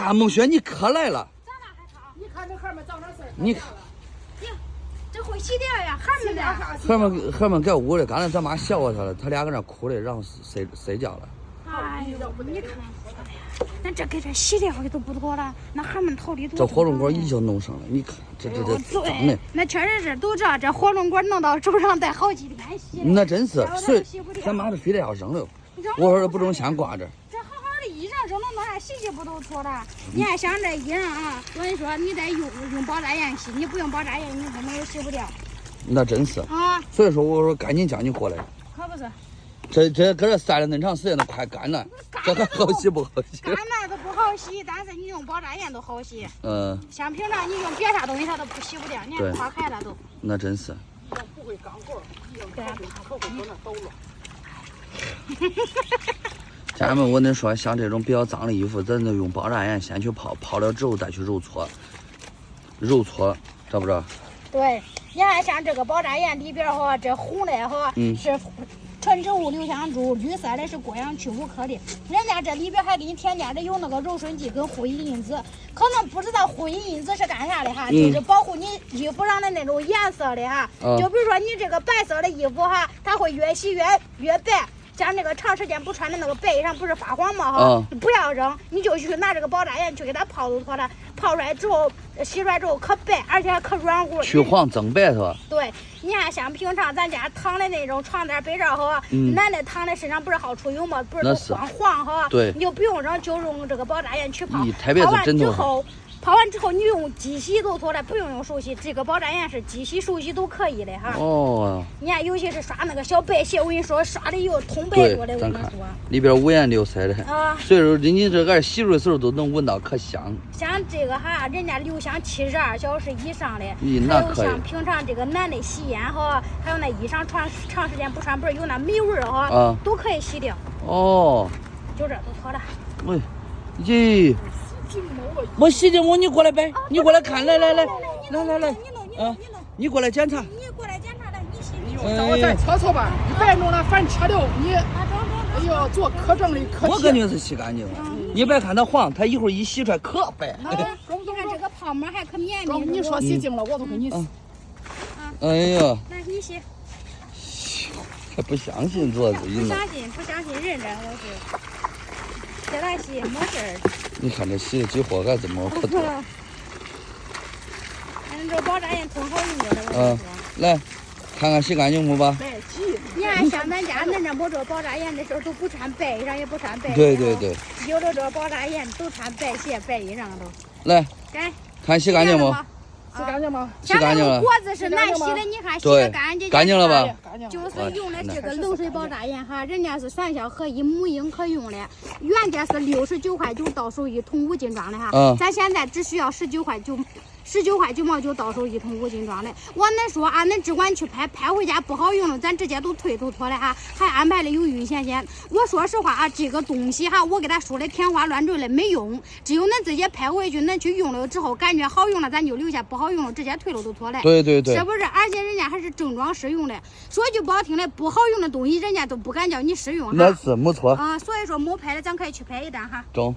呀，孟雪，你可来了！咱俩还长。你看这孩儿们长点事儿。你看，这会洗掉呀，孩儿们俩。孩儿们搁屋里，刚才咱妈笑话他了，他俩搁那哭的，让睡觉了。哎呦，你看，那这给这洗掉的都不多了，那孩儿们头里多。这火龙果已经弄上了，你看这脏的。那确实是，都知道这火龙果弄到手上得好几天洗。那真是，所以咱妈这非得要扔了。我说不中先挂着。这好好的衣裳扔到那儿，洗洗不都错了？你还想这衣裳啊？所以说你得用爆炸盐洗，你不用爆炸盐，你根本都洗不掉。那真是啊！所以说我说赶紧叫你过来。可不是。这搁这晒了那长时间都快干了，这还好洗不好洗？干了都不好洗，但是你用爆炸盐都好洗。像平常你用别啥东西它都不洗不掉，你看花开了都。那真是。不会干活，对啊，可会搁那捣乱。家人们，我跟你说，像这种比较脏的衣服，咱得用爆炸盐先去泡，泡了之后再去揉搓，知不知道？对，你看像这个爆炸盐里边哈，这红的哈是纯植物留香珠，绿色的是过氧去污颗粒，人家这里边还给你添加的有那个柔顺剂跟护阴因子，可能不知道护阴因子是干啥的哈，就是保护你衣服上的那种颜色的哈，就比如说你这个白色的衣服哈，它会越洗越白。像那个长时间不穿的那个白衣裳不是发黄吗？哈，不要扔，你就去拿这个爆炸盐去给它泡就妥了。泡出来之后，洗出来之后可白，而且还可软乎。去黄增白是吧？对，你看像平常咱家躺的那种床单被罩哈，男的躺在身上不是好出油吗？不是都黄哈？对，你就不用扔，就用这个爆炸盐去泡。泡完之后。泡完之后，你用机洗都妥了，不用手洗。这个爆炸盐是机洗、手洗都可以的哈。哦。你看，尤其是刷那个小白鞋，我跟你说，刷的有通白多的，我跟你说。里边五颜六色的啊，所以说你这个洗的时候都能闻到，可香。像这个哈，人家留香72小时以上的，还有像平常这个男的吸烟哈，还有那衣裳长时间不穿，不是有那霉味哈，都可以洗掉。哦。就这都妥了。喂，咦。我洗净我，你过来呗，你过来看，来，你过来检查。你过来检查来，你洗。让我再搓搓吧，你别弄那反车流，你。哎呦，做可整的可。我肯定是洗干净了，你别看它黄，它一会儿一洗出来可白。你看这个泡沫还可绵密。你说洗净了，我都给你洗。哎呀。来，你洗。还不相信镯子，不相信人这我是。给他洗没事儿。你看这洗的几活该这么可多。俺这爆炸盐挺好用的。来，看看洗干净不吧？你看像咱家恁这没这爆炸盐的时候都不穿白衣裳，也不穿白。对。有了这爆炸盐都穿白鞋、白衣裳都。来，看洗干净不？洗干净吗？洗干净了。果子是难洗的，你看洗的干净了吧？就是用的这个冷水爆炸盐哈，人家是全效合一，母婴可用的，原价是69块9到手1桶5斤装的哈，咱现在只需要19块9毛9到手1桶5斤装的。我恁说啊，恁只管去拍回家不好用了，咱直接都退妥了哈，还安排了有运险险。我说实话啊，这个东西哈，我给他说的天花乱坠的没用，只有恁自己拍回去，恁去用了之后感觉好用了，咱就留下；不好用了直接退了都妥了。对，是不是？而且人家还是正装试用的，说句不好听的，不好用的东西人家都不敢叫你试用哈。那是没错啊，所以说没拍的咱可以去拍一单哈。中。